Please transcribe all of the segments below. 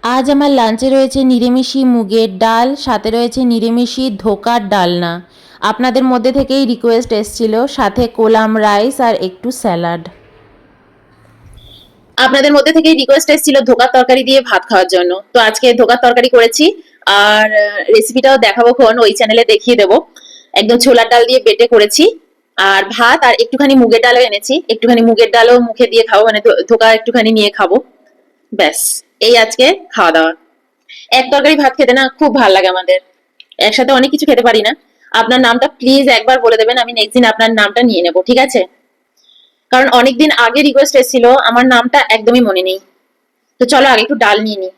আজ আমার লাঞ্চে রয়েছে নিরামিষি মুগের ডাল, সাথে রয়েছে নিরামিষি ধোকার ডালনা। আপনাদের মধ্যে থেকেই রিকোয়েস্ট এসেছিল, সাথে কোলাম রাইস আর একটু স্যালাড। আপনাদের মধ্যে থেকেই রিকোয়েস্ট এসেছিল ধোকার তরকারি দিয়ে ভাত খাওয়ার জন্য, তো আজকে ধোকার তরকারি করেছি। আর রেসিপিটাও দেখাবো, ওই চ্যানেলে দেখিয়ে দেবো। একদম ছোলার ডাল দিয়ে বেটে করেছি। আর ভাত আর একটুখানি মুগের ডালও এনেছি, একটুখানি মুগের ডালও মুখে দিয়ে খাবো, মানে ধোকা একটুখানি নিয়ে খাবো। ব্যাস, এই আজকে খাওয়া দাওয়া। এক তরকারি ভাত খেতে না খুব ভালো লাগে আমাদের, একসাথে অনেক কিছু খেতে পারি না। আপনার নামটা প্লিজ একবার বলে দেবেন, আমি নেক্সট দিন আপনার নামটা নিয়ে নেবো, ঠিক আছে? কারণ অনেকদিন আগে রিকোয়েস্ট এসেছিল, আমার নামটা একদমই মনে নেই। তো চলো আগে একটু ডাল নিয়ে নি,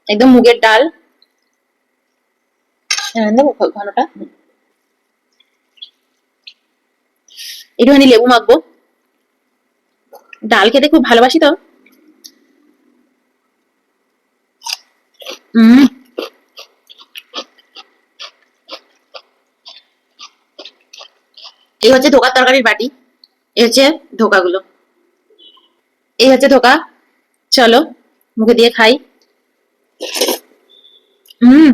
একদম মুগের ডাল। দেবো ঘনটা, একটুখানি লেবু মাখবো। ডাল খেতে খুব ভালোবাসি তো। হম, এই হচ্ছে ধোকার তরকারির বাটি, এই হচ্ছে ধোকাগুলো, এই হচ্ছে ধোকা। চলো মুখে দিয়ে খাই। হম,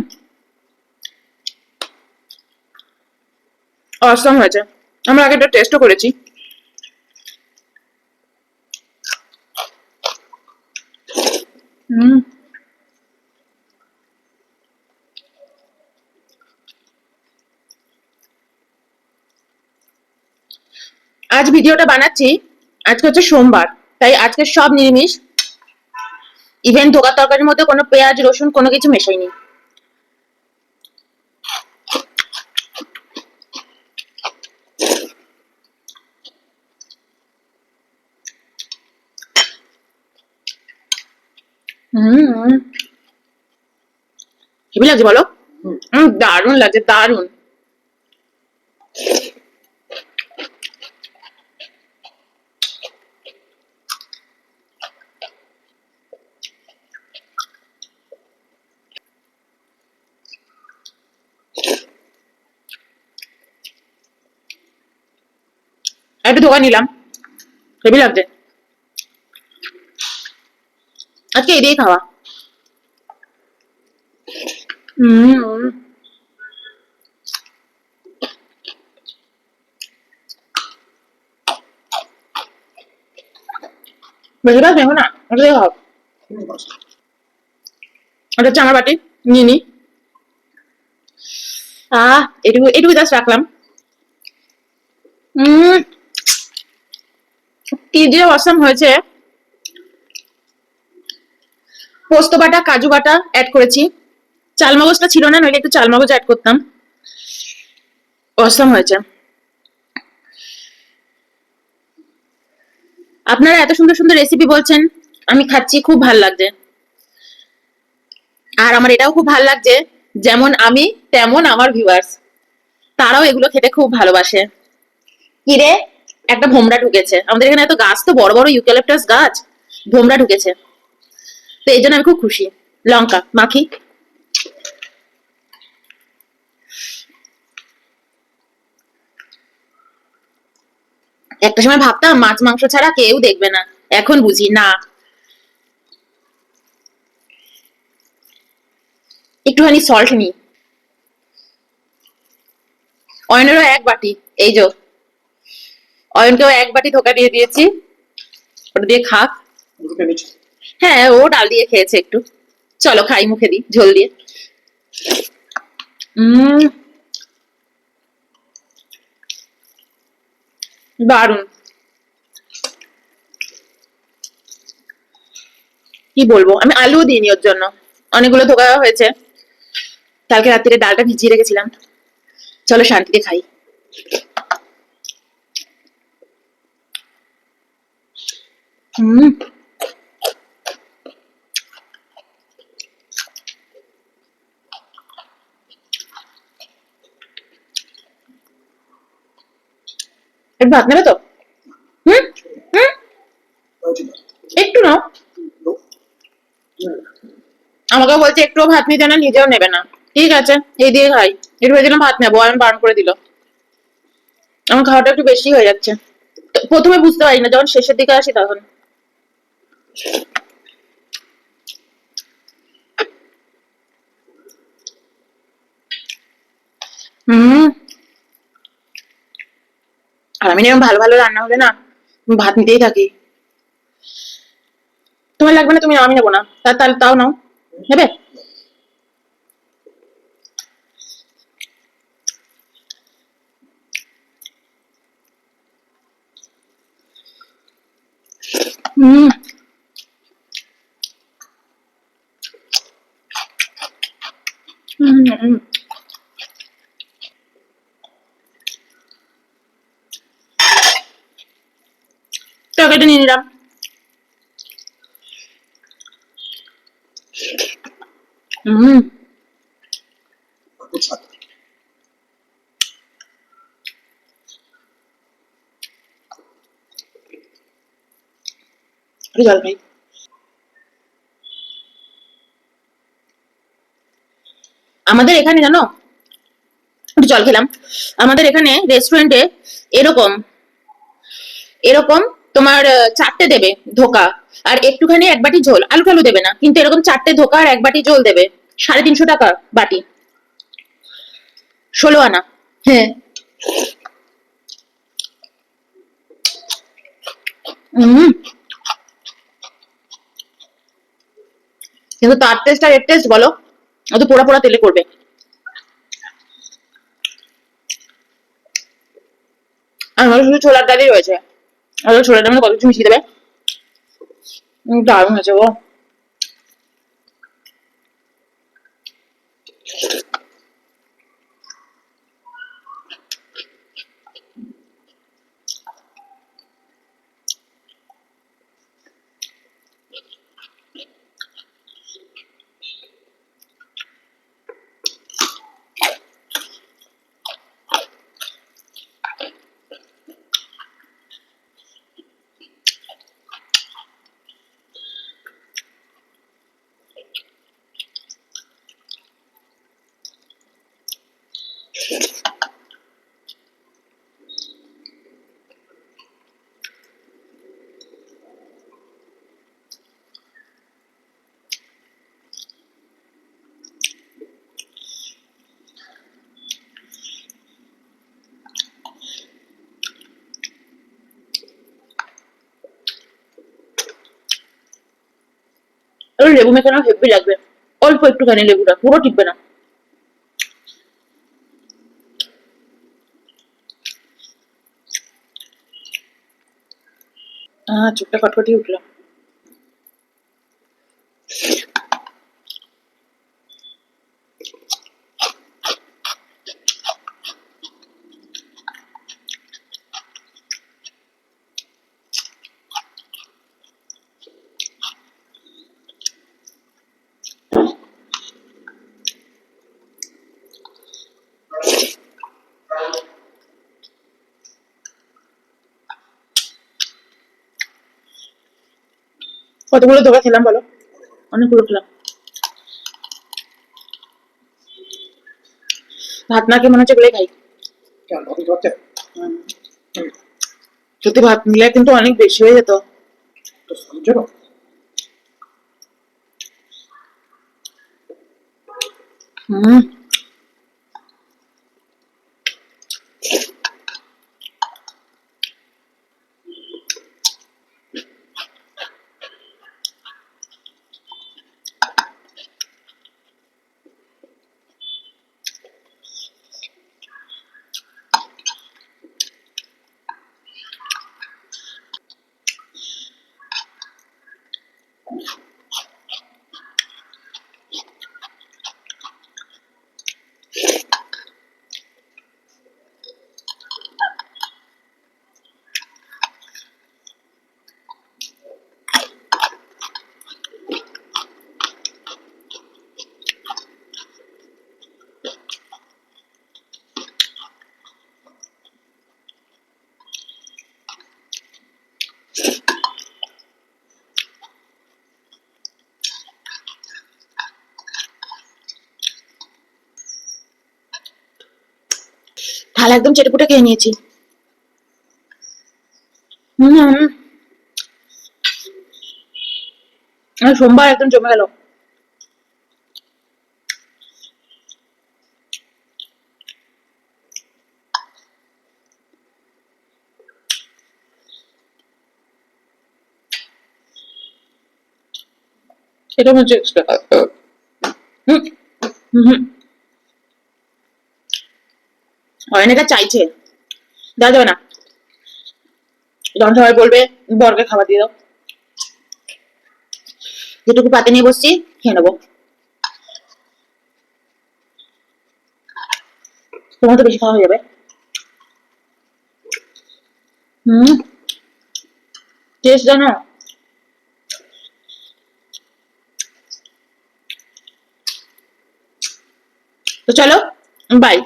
অসম হয়েছে। আমরা আগে একটা টেস্টও করেছি। হম, আজ ভিডিওটা বানাচ্ছি, আজকে হচ্ছে সোমবার, তাই আজকে সব নিরামিষ। ইভেন ধোকার তরকারির মধ্যে কোনো পেঁয়াজ রসুন কোনো কিছু মেশাইনি। হম, হেবি লাগছে বলো? দারুণ লাগছে, দারুণ। একটু ধোকা নিলাম, হেবি লাগছে। আজকে এই দিয়ে খাওয়া। হম, বেশিরভাগ দেখো না, ওটা দিয়ে খাও। ওটা হচ্ছে আমার বাটি, নিয়ে নি। এটুকু এটুকু জাস্ট রাখলাম। হম, কি যে অসাম হয়েছে। পোস্ত বাটা কাজু বাটা অ্যাড করেছি, চাল মগজটা ছিল না, নইলে একটু চাল মগজ অ্যাড করতাম। অসাম হয়েছে। আপনারা এত সুন্দর সুন্দর রেসিপি বলছেন, আমি খাচ্ছি, খুব ভাল লাগছে। আর আমার এটাও খুব ভাল লাগছে, যেমন আমি তেমন আমার ভিউয়ার্স, তারাও এগুলো খেতে খুব ভালোবাসে। কিরে, একটা ভোমরা ঢুকেছে আমাদের এখানে, এত গাছ তো বড় বড় ইউক্যালিপটাস গাছ, ভোমরা ঢুকেছে। তো এই জন্য আমি খুব খুশি। লঙ্কা মাখি। একটা সময় ভাবতাম মাছ মাংস ছাড়া কেউ দেখবে না, এখন বুঝি না। একটুখানি সল্ট নি, অয়নেরও এক বাটি। এই যে অয়নকেও এক বাটি ধোকা দিয়ে দিয়েছি, ওটা দিয়ে খাক। হ্যাঁ, ও ডাল দিয়ে খেয়েছে একটু। চলো খাই, মুখে দিই ঝোল দিয়ে। উম, দারুন। কি বলবো, আমি আলুও দিইনি ওর জন্য, অনেকগুলো ধোকা হয়েছে। কালকে রাত্রিরে ডালটা ভিজিয়ে রেখেছিলাম। চলো শান্তিতে খাই। হুম, একটু ভাত নেবে তো? হুম, হুম, একটু নাও। আমাকে বলছে একটু ভাত নিতে না, নিজেও নেবে না। ঠিক আছে, এই দিয়ে খাই। একটু ভেবেছিলাম ভাত নেবো, আমি বারণ করে দিল। আমার খাওয়াটা একটু বেশি হয়ে যাচ্ছে। প্রথমে বুঝতে পারি না, যখন শেষের দিকে আসি তখন। আর আমি এরকম ভালো ভালো রান্না হলে না ভাত নিতেই থাকি। তোমার লাগবে না, তুমি নাও, আমি নেবো না। তাহলে তাও নাও, নেবে? হুম। হুম হুম। তরকারিটা নিয়ে নিলাম। হুম। একটু জল খাই। আমাদের এখানে জানো, একটু জল খেলাম। আমাদের এখানে রেস্টুরেন্টে এরকম এরকম তোমার চারটে দেবে ধোকা, আর একটুখানি এক বাটি ঝোল, আলু টালু দেবে না, কিন্তু এরকম চারটে ধোকা আর এক বাটি ঝোল দেবে। 350 টাকা বাটি, 16 আনা। হ্যাঁ। হুম। কিন্তু তার টেস্ট আর এর টেস্ট বলো, ও তো পোড়া পোড়া তেলে করবে। আর আমাদের শুধু ছোলার ডালই রয়েছে, আর ওই ছোলার ডালের মধ্যে কত কিছু মিশিয়ে দেবে। দারুণ হয়েছে গো। এবার লেবু মেশানো হেব্বি লাগবে। অল্প একটুখানি লেবুটা, পুরো টিপবে না। চোখটা কটকটি উঠলো। কতগুলো ধোকা খেলাম বলো? অনেকগুলো খেলাম। ভাত না খেয়ে মনে হচ্ছে এগুলোই খাই। হুম। সত্যি ভাত নিলে কিন্তু অনেক বেশি হয়ে যেত। হুম। থালা একদম চেটেপুটে খেয়ে নিয়েছি। হুম হুম। আর সোমবার একদম জমে গেল। এটা হচ্ছে এক্সট্রা। হুম হুম। অনেকে চাইছে, দেওয়া যাবে না, যখন সবাই বলবে বরকে খাবার দিয়ে দাও। যেটুকু পাতে নিয়ে বসছি খেয়ে নেবো। তোমার তো বেশি খাওয়া হয়ে যাবে। হুম, টেস্ট জানো। তো চলো, বাই।